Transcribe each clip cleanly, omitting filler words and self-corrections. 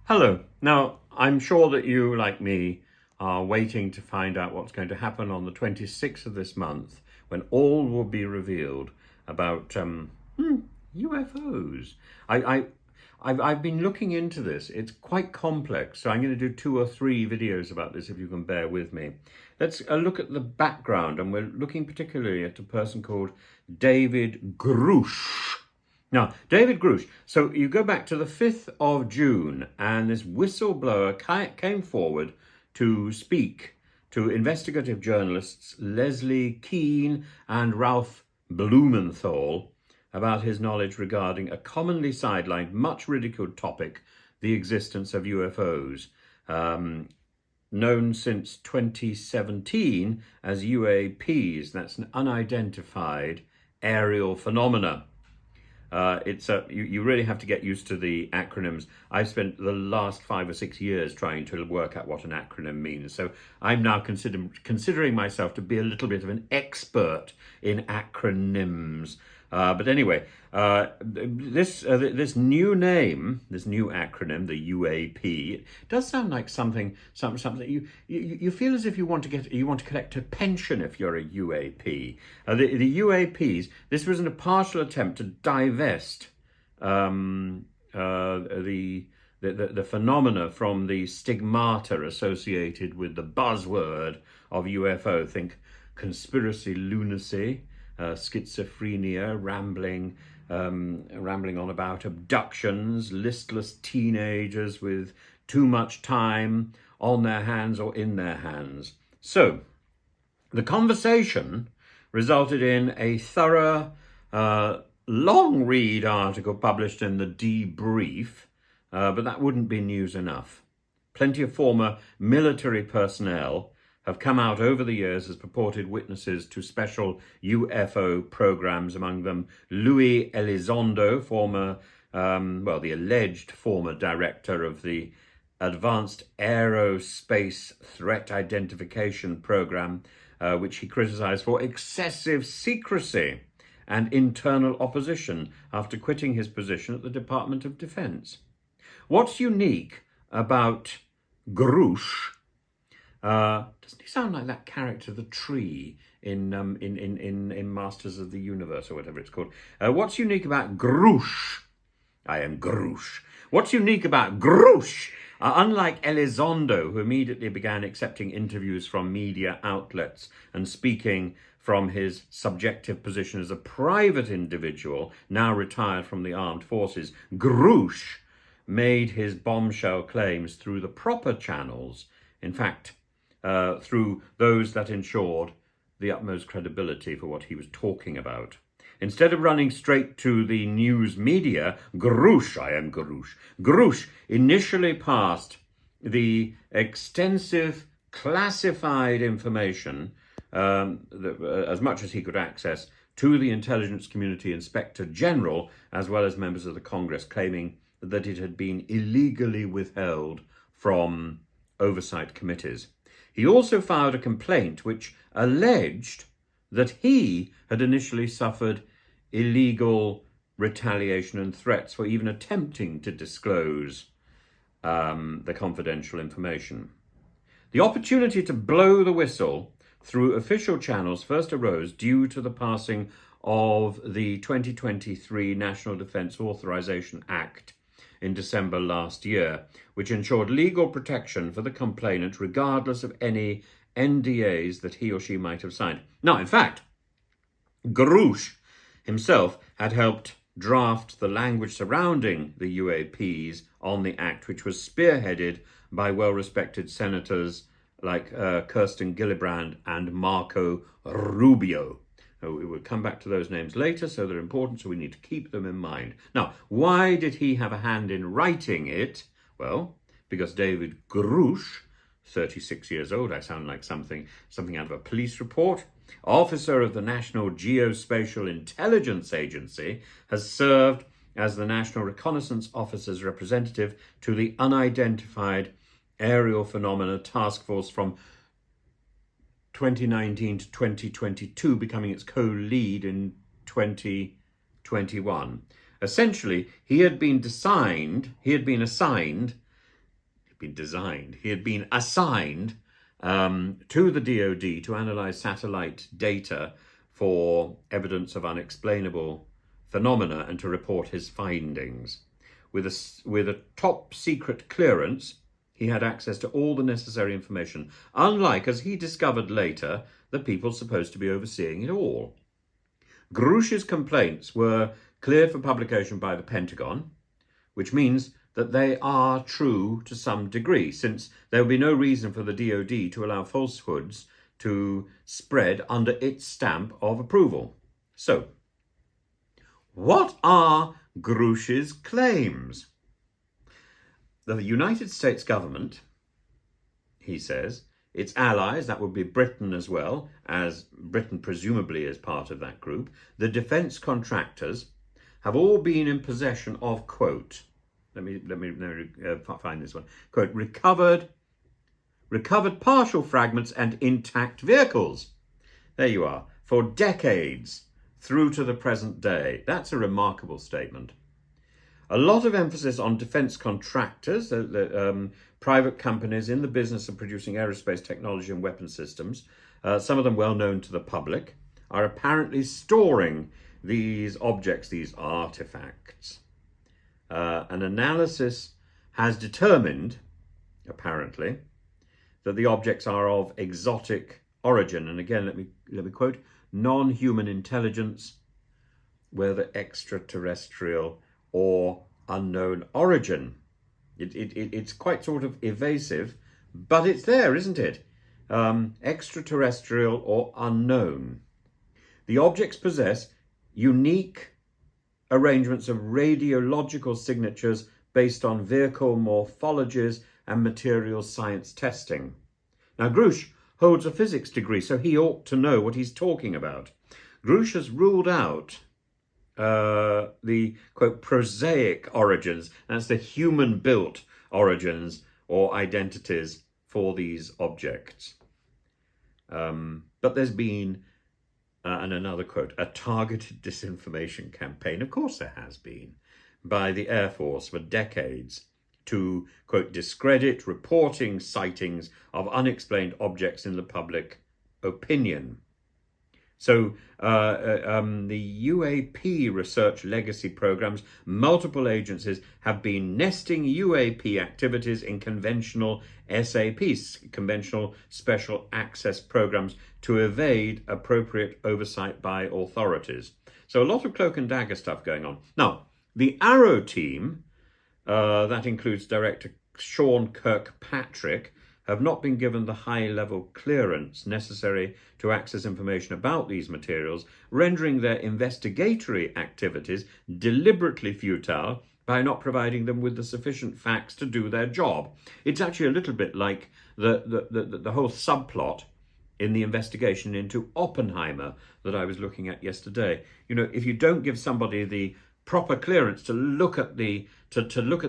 Hello. Now, I'm sure that you, like me, are waiting to find out what's going to happen on the 26th of this month when all will be revealed about UFOs. I've been looking into this. It's quite complex, so I'm going to do 2 or 3 videos about this if you can bear with me. Let's look at the background, and we're looking particularly at a person called David Grusch. Now, David Grusch, so you go back to the 5th of June, and this whistleblower came forward to speak to investigative journalists Leslie Keane and Ralph Blumenthal about his knowledge regarding a commonly sidelined, much ridiculed topic, the existence of UFOs, known since 2017 as UAPs. That's an unidentified aerial phenomena. You really have to get used to the acronyms. I've spent the last 5 or 6 years trying to work out what an acronym means. So I'm now considering myself to be a little bit of an expert in acronyms. But anyway, this new name, this new acronym, the UAP, it does sound like something you feel as if you want to collect a pension if you're a UAP. The UAPs. This was a partial attempt to divest the phenomena from the stigmata associated with the buzzword of UFO. Think conspiracy, lunacy, schizophrenia, rambling on about abductions, listless teenagers with too much time on their hands or in their hands. So the conversation resulted in a thorough, long read article published in the Debrief, but that wouldn't be news enough. Plenty of former military personnel have come out over the years as purported witnesses to special UFO programs, among them Louis Elizondo, the alleged former director of the Advanced Aerospace Threat Identification Program, which he criticized for excessive secrecy and internal opposition after quitting his position at the Department of Defense. What's unique about Grusch? Doesn't he sound like that character, the tree, in Masters of the Universe or whatever it's called? What's unique about Grusch? I am Grusch. What's unique about Grusch? Unlike Elizondo, who immediately began accepting interviews from media outlets and speaking from his subjective position as a private individual, now retired from the armed forces, Grusch made his bombshell claims through the proper channels. In fact, through those that ensured the utmost credibility for what he was talking about. Instead of running straight to the news media, Grusch initially passed the extensive classified information, as much as he could access, to the Intelligence Community Inspector General, as well as members of the Congress, claiming that it had been illegally withheld from oversight committees. He also filed a complaint which alleged that he had initially suffered illegal retaliation and threats for even attempting to disclose the confidential information. The opportunity to blow the whistle through official channels first arose due to the passing of the 2023 National Defense Authorization Act in December last year, which ensured legal protection for the complainant regardless of any NDAs that he or she might have signed. Now, in fact, Grusch himself had helped draft the language surrounding the UAPs on the act, which was spearheaded by well-respected senators like Kirsten Gillibrand and Marco Rubio. We will come back to those names later, so they're important, so we need to keep them in mind. Now, why did he have a hand in writing it? Well, because David Grusch, 36 years old, I sound like something out of a police report, officer of the National Geospatial Intelligence Agency, has served as the National Reconnaissance Officer's representative to the Unidentified Aerial Phenomena Task Force from 2019 to 2022, becoming its co-lead in 2021. Essentially, he had been assigned been designed. He had been assigned to the DoD to analyze satellite data for evidence of unexplainable phenomena and to report his findings. With a top secret clearance, he had access to all the necessary information, unlike, as he discovered later, the people supposed to be overseeing it all. Grusch's complaints were cleared for publication by the Pentagon, which means that they are true to some degree, since there will be no reason for the DoD to allow falsehoods to spread under its stamp of approval. So, what are Grusch's claims? The United States government, he says, its allies, that would be Britain as well, as Britain presumably is part of that group, the defence contractors, have all been in possession of, quote, let me find this one, quote, recovered partial fragments and intact vehicles. There you are, for decades through to the present day. That's a remarkable statement. A lot of emphasis on defence contractors, private companies in the business of producing aerospace technology and weapon systems, some of them well known to the public, are apparently storing these objects, these artifacts. An analysis has determined, apparently, that the objects are of exotic origin. And again, let me quote, non-human intelligence, whether extraterrestrial or unknown origin. It's quite sort of evasive, but it's there, isn't it? Extraterrestrial or unknown. The objects possess unique arrangements of radiological signatures based on vehicle morphologies and material science testing. Now, Grusch holds a physics degree, so he ought to know what he's talking about. Grusch has ruled out the, quote, prosaic origins, that's the human-built origins or identities for these objects. But there's been, and another quote, a targeted disinformation campaign, of course there has been, by the Air Force for decades to, quote, discredit reporting sightings of unexplained objects in the public opinion. So the UAP research legacy programs, multiple agencies have been nesting UAP activities in conventional SAPs, conventional special access programs, to evade appropriate oversight by authorities. So a lot of cloak and dagger stuff going on. Now, the Arrow team, that includes Director Sean Kirkpatrick, have not been given the high-level clearance necessary to access information about these materials, rendering their investigatory activities deliberately futile by not providing them with the sufficient facts to do their job. It's actually a little bit like the whole subplot in the investigation into Oppenheimer that I was looking at yesterday. You know, if you don't give somebody the proper clearance to look at the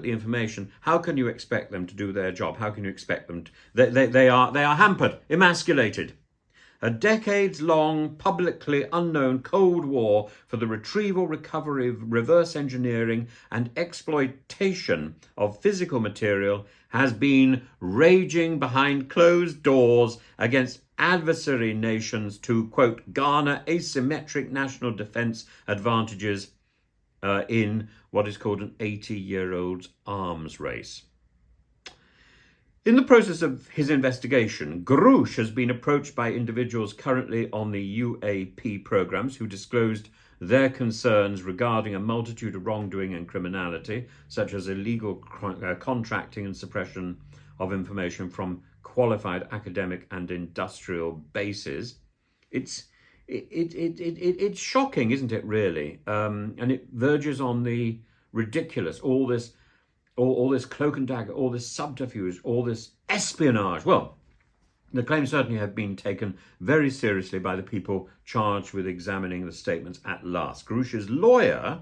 information, how can you expect them to do their job? How can you expect them to, they are hampered, emasculated. A decades-long, publicly unknown Cold War for the retrieval, recovery, reverse engineering and exploitation of physical material has been raging behind closed doors against adversary nations to, quote, garner asymmetric national defense advantages in what is called an 80-year-old arms race. In the process of his investigation, Grusch has been approached by individuals currently on the UAP programs who disclosed their concerns regarding a multitude of wrongdoing and criminality, such as illegal contracting and suppression of information from qualified academic and industrial bases. It's shocking, isn't it, really? And it verges on the ridiculous, all this cloak and dagger, all this subterfuge, all this espionage. Well, the claims certainly have been taken very seriously by the people charged with examining the statements at last. Grusch's lawyer,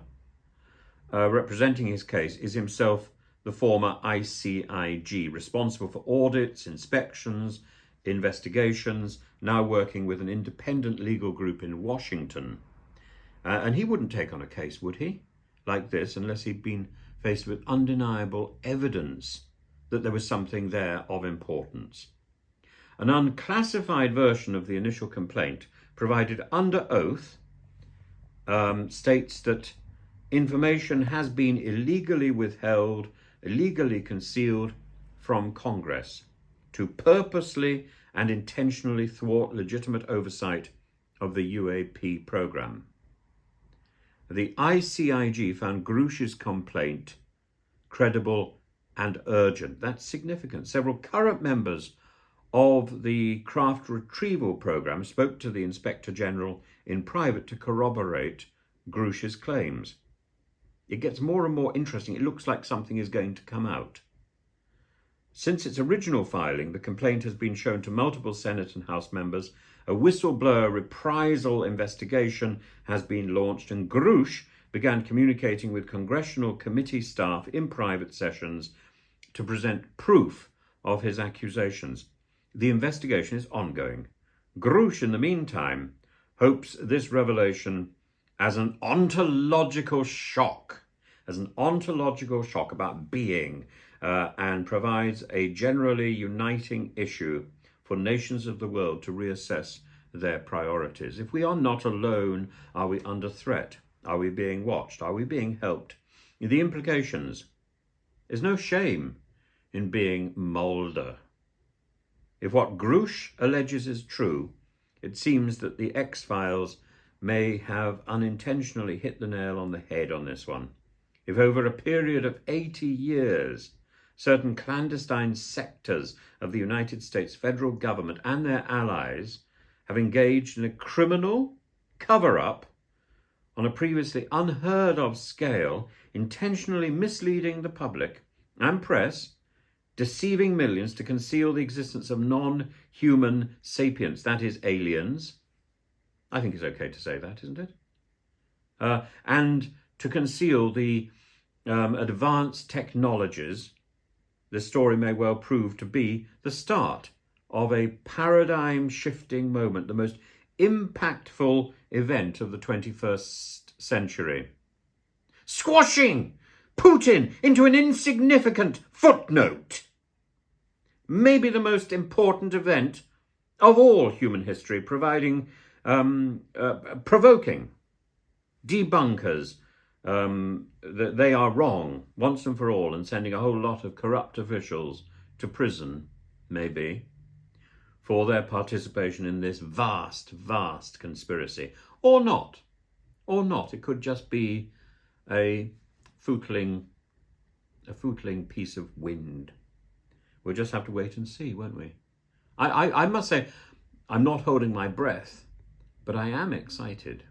representing his case, is himself the former ICIG, responsible for audits, inspections, investigations, now working with an independent legal group in Washington. And he wouldn't take on a case, would he, like this, unless he'd been faced with undeniable evidence that there was something there of importance. An unclassified version of the initial complaint, provided under oath, states that information has been illegally withheld, illegally concealed from Congress to purposely and intentionally thwart legitimate oversight of the UAP program. The ICIG found Grusch's complaint credible and urgent. That's significant. Several current members of the craft retrieval program spoke to the Inspector General in private to corroborate Grusch's claims. It gets more and more interesting. It looks like something is going to come out. Since its original filing, the complaint has been shown to multiple Senate and House members. A whistleblower reprisal investigation has been launched, and Grusch began communicating with congressional committee staff in private sessions to present proof of his accusations. The investigation is ongoing. Grusch, in the meantime, hopes this revelation as an ontological shock about being, and provides a generally uniting issue for nations of the world to reassess their priorities. If we are not alone, are we under threat? Are we being watched? Are we being helped? The implications. There's no shame in being Mulder. If what Grusch alleges is true, it seems that the X-Files may have unintentionally hit the nail on the head on this one. If over a period of 80 years, certain clandestine sectors of the United States federal government and their allies have engaged in a criminal cover-up on a previously unheard of scale, intentionally misleading the public and press, deceiving millions to conceal the existence of non-human sapients, that is, aliens. I think it's okay to say that, isn't it? And to conceal the advanced technologies. This story may well prove to be the start of a paradigm-shifting moment, the most impactful event of the 21st century. Squashing Putin into an insignificant footnote. Maybe the most important event of all human history, providing provoking debunkers that they are wrong once and for all, and sending a whole lot of corrupt officials to prison, maybe, for their participation in this vast, vast conspiracy. Or not. It could just be a footling piece of wind. We'll just have to wait and see, won't we? I must say, I'm not holding my breath, but I am excited.